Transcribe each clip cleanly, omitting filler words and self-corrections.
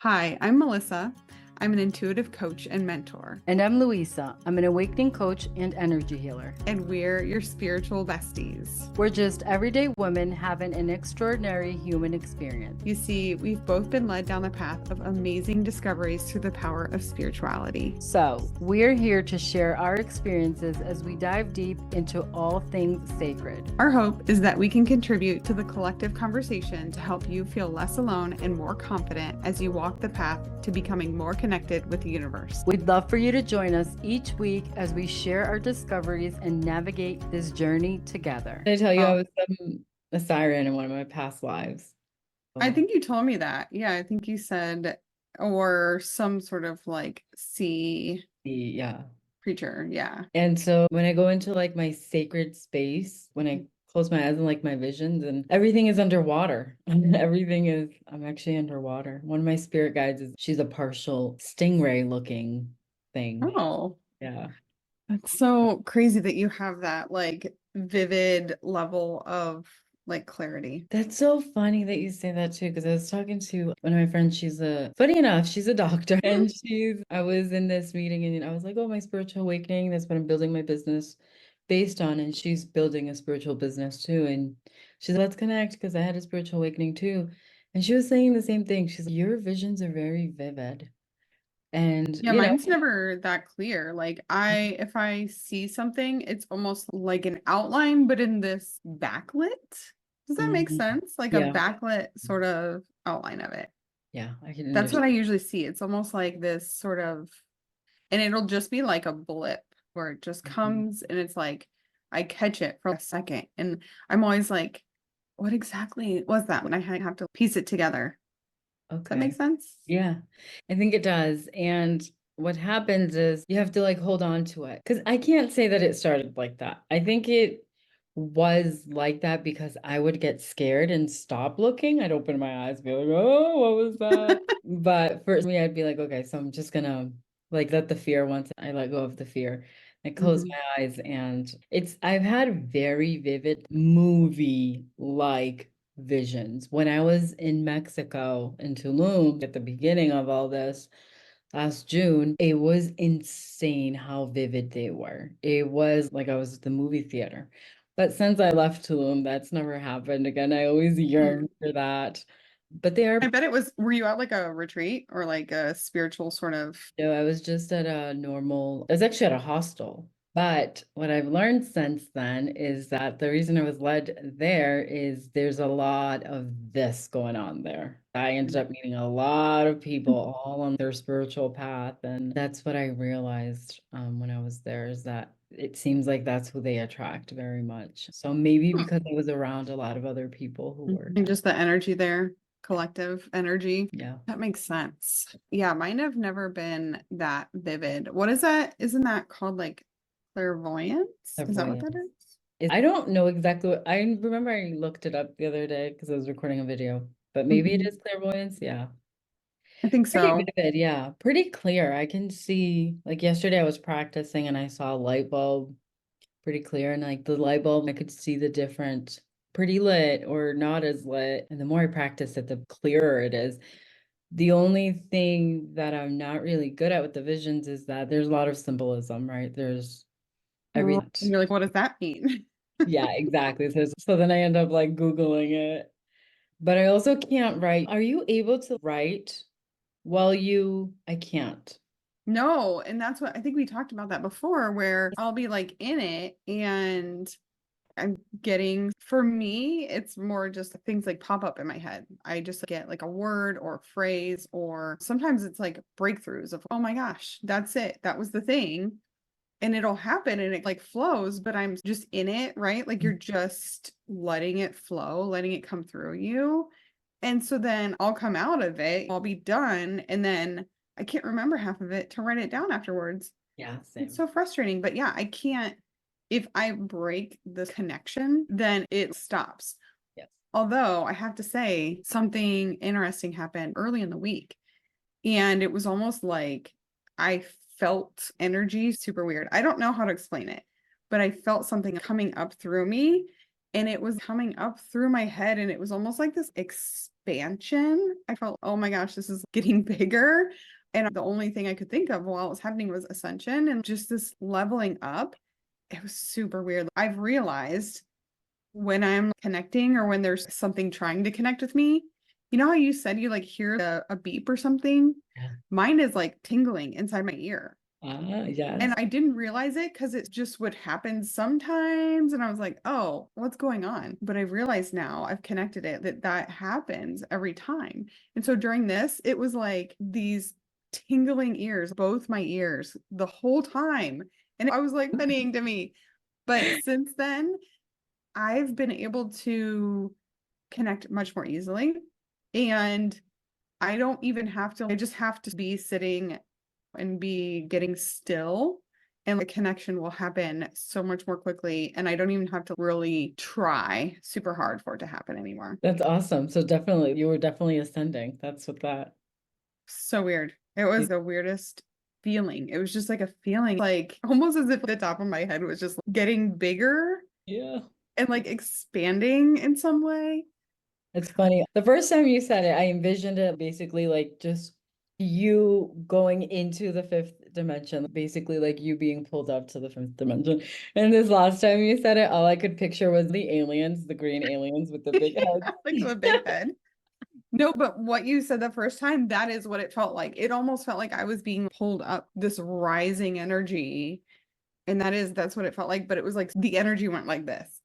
Hi, I'm Melissa. I'm an intuitive coach and mentor, And I'm Louisa. I'm an awakening coach and energy healer. and we're your spiritual besties. We're just everyday women having an extraordinary human experience. You see, we've both been led down the path of amazing discoveries through the power of spirituality. So, we're here to share our experiences as we dive deep into all things sacred. Our hope is that we can contribute to the collective conversation to help you feel less alone and more confident as you walk the path to becoming more connected with the universe. We'd love for you to join us each week as we share our discoveries and navigate this journey together. Did I tell you I was a siren in one of my past lives? I think you told me that. Yeah, I think you said, or some sort of like sea Yeah. creature. Yeah. And so when I go into like my sacred space, when I close my eyes and like my visions, and everything is underwater. I'm actually underwater. One of my spirit guides she's a partial stingray looking thing. Oh, Yeah. that's so crazy that you have that like vivid level of like clarity. That's so funny that you say that too, because I was talking to one of my friends. Funny enough, she's a doctor, and I was in this meeting and I was like, oh, my spiritual awakening, that's what I'm building my business based on. And she's building a spiritual business too. And she's like, let's connect because I had a spiritual awakening too. And she was saying the same thing. She's like, your visions are very vivid. And, Yeah, mine's never that clear. Like if I see something, it's almost like an outline, but in this backlit. Does that make sense? Like a yeah, backlit sort of outline of it. yeah, I can That's what I understand. usually see. It's almost like this sort of, and it'll just be like a blip where it just comes and it's like I catch it for a second. And I'm always like, what exactly was that? When I have to piece it together. Does that make Okay. sense? Yeah, I think it does. And what happens is you have to like hold on to it. Because I can't say that it started like that. I think it was like that because I would get scared and stop looking. I'd open my eyes, be like, oh, what was that? But for me, I'd be like, okay, so I'm just gonna like let the fear once I let go of the fear. I close Mhm. my eyes and I've had very vivid movie-like visions. When I was in Mexico, in Tulum, at the beginning of all this last June, it was insane how vivid they were. It was like I was at the movie theater. But since I left Tulum, that's never happened again. I always Hmm. yearn for that. But they are, I bet it was, were you at like a retreat or like a spiritual sort of? I was just at I was actually at a hostel. But what I've learned since then is that the reason I was led there is there's a lot of this going on there. I ended up meeting a lot of people all on their spiritual path. And that's what I realized when I was there is that it seems like that's who they attract very much. So maybe Huh. because I was around a lot of other people who were, And just the energy there, collective energy. yeah, That makes sense. Yeah, mine have never been that vivid. What is that? Isn't that called like clairvoyance? Is that what that clairvoyance. is? I don't know exactly I remember I looked it up the other day because I was recording a video, but maybe it Mhm. is clairvoyance. Yeah. I think Pretty so. vivid, yeah. Pretty clear. I can see, like yesterday I was practicing and I saw a light bulb pretty clear, and like the light bulb, I could see the different pretty lit or not as lit. And the more I practice it, the clearer it is. The only thing that I'm not really good at with the visions is that there's a lot of symbolism, right? There's Oh, every and you're like, what does that mean? yeah, exactly. So then I end up like Googling it. But I also can't write. Are you able to write while I can't. No, and that's what I think we talked about that before, where I'll be like in it and I'm getting, for me, it's more just things like pop up in my head. I just get like a word or a phrase, or sometimes it's like breakthroughs of, oh my gosh, that's it. That was the thing. And it'll happen and it like flows, but I'm just in it, right? Like you're just letting it flow, letting it come through you. And so then I'll come out of it, I'll be done, and then I can't remember half of it to write it down afterwards. Yeah, It's same. so frustrating, but yeah, I can't, if I break the connection, then it stops. Yes. Although I have to say, something interesting happened early in the week, and it was almost like I felt energy super weird. I don't know how to explain it, but I felt something coming up through me, and it was coming up through my head, and it was almost like this expansion. I felt, oh my gosh, this is getting bigger. And the only thing I could think of while it was happening was ascension and just this leveling up. It was super weird. I've realized when I'm connecting or when there's something trying to connect with me, you know how you said you like hear a beep or something? Yeah. Mine is like tingling inside my ear. Ah, And yes. I didn't realize it because it just would happen sometimes. And I was like, oh, what's going on? But I've realized now I've connected it that that happens every time. And so during this, it was like these tingling ears, both my ears, the whole time. And I was like, happening to me. But since then, I've been able to connect much more easily. And I don't even have to, I just have to be sitting and be getting still. And the connection will happen so much more quickly. And I don't even have to really try super hard for it to happen anymore. That's awesome. So definitely, you were definitely ascending. That's what that. So weird. It was the weirdest feeling. It was just like a feeling, like almost as if the top of my head was just getting bigger Yeah. and like expanding in some way. It's funny. The first time you said it, I envisioned it basically like just you going into the fifth dimension, basically like you being pulled up to the fifth dimension. And this last time you said it, all I could picture was the aliens, the green aliens with the big Yeah, like a heads. big head. No, but what you said the first time, that is what it felt like. It almost felt like I was being pulled up this rising energy. And that's what it felt like. But it was like the energy went like this.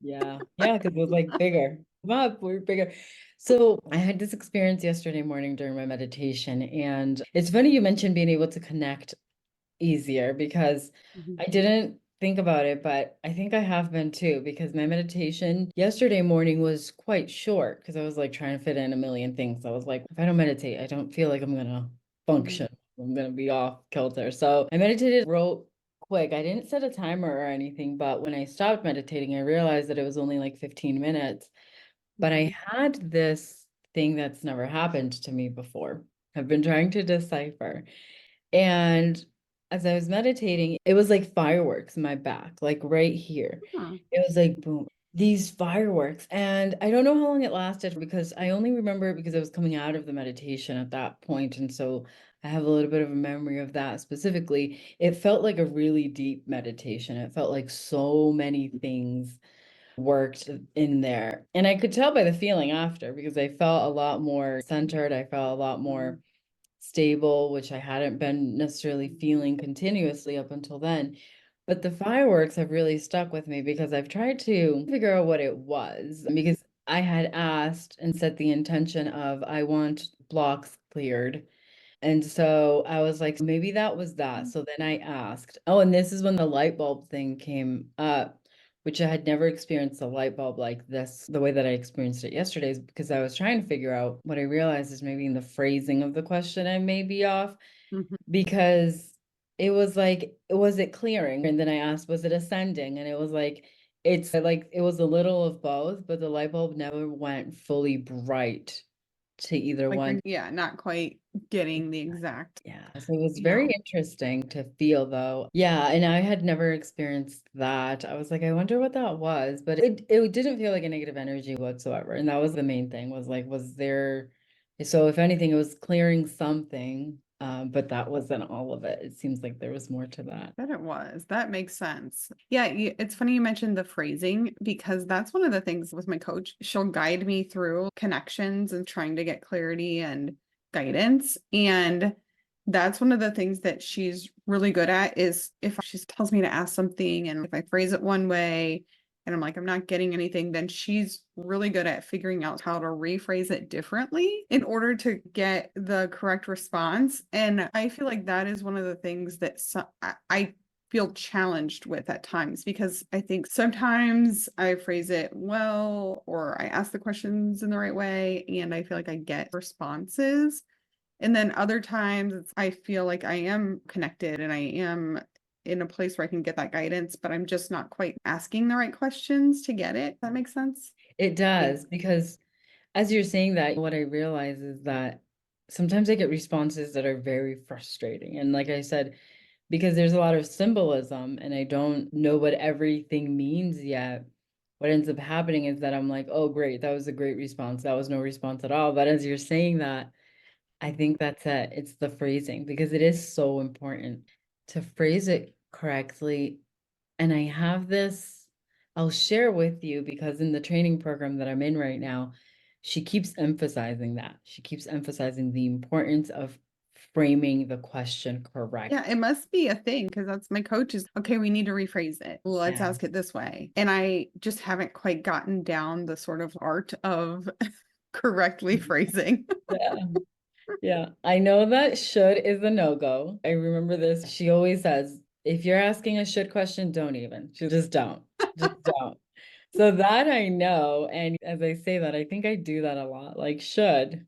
Yeah. Yeah, because it was like bigger. Come up, we're bigger. So I had this experience yesterday morning during my meditation, and it's funny you mentioned being able to connect easier because Mhm. I didn't think about it, but I think I have been too, because my meditation yesterday morning was quite short because I was like trying to fit in a million things. I was like, if I don't meditate, I don't feel like I'm gonna Mhm. function. I'm gonna be off kilter. So I meditated real quick. I didn't set a timer or anything, but when I stopped meditating, I realized that it was only like 15 minutes. But I Mhm. had this thing that's never happened to me before. I've been trying to decipher. And as I was meditating, it was like fireworks in my back, like right here. Huh. It was like boom, these fireworks. And I don't know how long it lasted because I only remember it because I was coming out of the meditation at that point. And so I have a little bit of a memory of that specifically. It felt like a really deep meditation. It felt like so many things worked in there. And I could tell by the feeling after because I felt a lot more centered. I felt a lot more stable, which I hadn't been necessarily feeling continuously up until then. But the fireworks have really stuck with me because I've tried to figure out what it was because I had asked and set the intention of I want blocks cleared. And so I was like, maybe that was that. So then I asked, oh, and this is when the light bulb thing came up, which I had never experienced a light bulb like this, the way that I experienced it yesterday, is because I was trying to figure out what I realized is maybe in the phrasing of the question, I may be off Mhm. because it was like, was it clearing? And then I asked, was it ascending? And it was like, it's like, it was a little of both, but the light bulb never went fully bright to either Like one. you're, yeah, not quite getting the exact, Yeah, so it was very no. interesting to feel though. Yeah, and I had never experienced that. I was like, I wonder what that was, but it didn't feel like a negative energy whatsoever. And that was the main thing was like, was there, so if anything, it was clearing something, but that wasn't all of it. It seems like there was more to that. That it was. That makes sense. Yeah, it's funny you mentioned the phrasing because that's one of the things with my coach. She'll guide me through connections and trying to get clarity and guidance. And that's one of the things that she's really good at is if she tells me to ask something and if I phrase it one way and I'm like, I'm not getting anything, then she's really good at figuring out how to rephrase it differently in order to get the correct response. And I feel like that is one of the things that I feel challenged with at times because I think sometimes I phrase it well or I ask the questions in the right way and I feel like I get responses. And then other times I feel like I am connected and I am in a place where I can get that guidance, but I'm just not quite asking the right questions to get it. Does that make sense? It does, because as you're saying that, what I realize is that sometimes I get responses that are very frustrating. And like I said, because there's a lot of symbolism and I don't know what everything means yet. what ends up happening is that I'm like, oh, great, that was a great response. That was no response at all. But as you're saying that, I think that's it. It's the phrasing, because it is so important to phrase it correctly. And I have this, I'll share with you, because in the training program that I'm in right now, she keeps emphasizing that. She keeps emphasizing the importance of framing the question correct. Yeah, it must be a thing because that's my coach is okay, we need to rephrase it. Let's Yeah. ask it this way. And I just haven't quite gotten down the sort of art of correctly phrasing. Yeah. Yeah. I know that should is a no-go. I remember this. She always says, if you're asking a should question, don't even. She just don't. Just don't. So that I know. And as I say that, I think I do that a lot. Like should.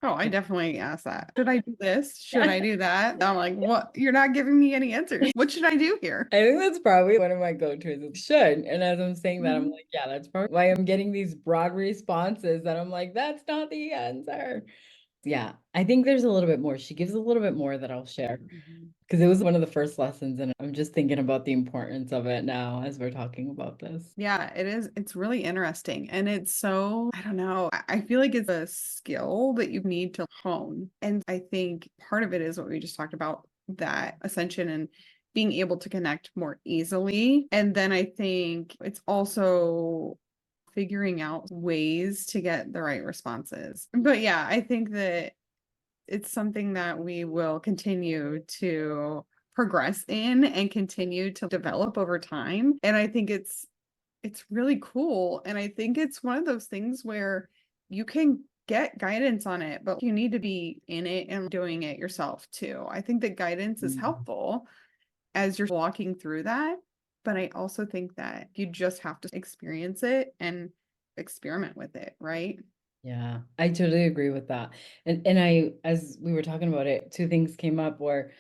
Oh, I definitely ask that. Should I do this? Should I do that? I'm like, what? You're not giving me any answers. What should I do here? I think that's probably one of my go-tos is should. And as I'm saying that, I'm Mhm. like, yeah, that's probably why I'm getting these broad responses that I'm like, that's not the answer. Yeah, I think there's a little bit more. She gives a little bit more that I'll share Mhm. because it was one of the first lessons, and I'm just thinking about the importance of it now as we're talking about this. Yeah, it is. It's really interesting. And it's so, I don't know, I feel like it's a skill that you need to hone. And I think part of it is what we just talked about, that ascension and being able to connect more easily. And then I think it's also figuring out ways to get the right responses. But yeah, I think that it's something that we will continue to progress in and continue to develop over time. And I think it's really cool. And I think it's one of those things where you can get guidance on it, but you need to be in it and doing it yourself too. I think that guidance is Mhm. helpful as you're walking through that. But I also think that you just have to experience it and experiment with it, right? Yeah, I totally agree with that. And I, as we were talking about it, two things came up where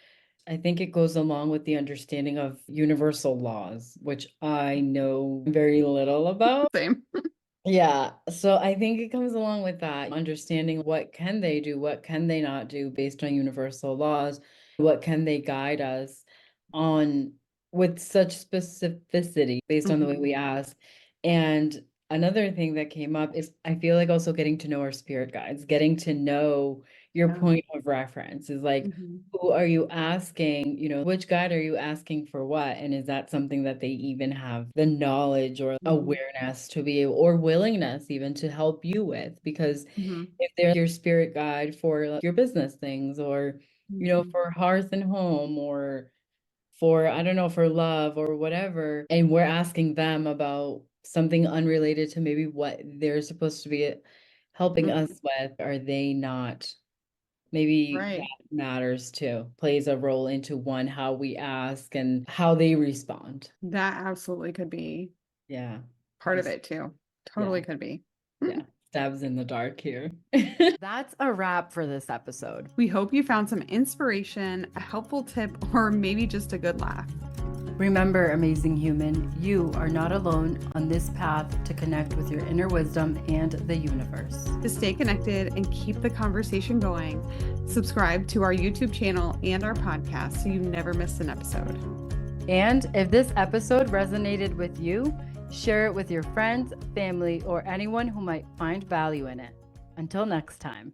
I think it goes along with the understanding of universal laws, which I know very little about. Same. Yeah, so I think it comes along with that, understanding what can they do, what can they not do based on universal laws, what can they guide us on with such specificity based on the way Mhm. we ask. And another thing that came up is I feel like also getting to know our spirit guides, getting to know your Yeah. point of reference is like, Mhm. who are you asking, which guide are you asking for what? And is that something that they even have the knowledge or Mhm. awareness to be able, or willingness even to help you with? Because Mhm. if they're your spirit guide for like, your business things or, Mhm. for hearth and home or for, I don't know, for love or whatever, and we're asking them about something unrelated to maybe what they're supposed to be helping Mhm. us with, are they not? Maybe Right. that matters too, plays a role into one, how we ask and how they respond. That absolutely could be Yeah. part of Just, it too. yeah, Totally could be. yeah. Stabs in the dark here. That's a wrap for this episode. We hope you found some inspiration, a helpful tip, or maybe just a good laugh. Remember, amazing human, you are not alone on this path to connect with your inner wisdom and the universe. To stay connected and keep the conversation going, subscribe to our YouTube channel and our podcast so you never miss an episode. And if this episode resonated with you, share it with your friends, family, or anyone who might find value in it. Until next time.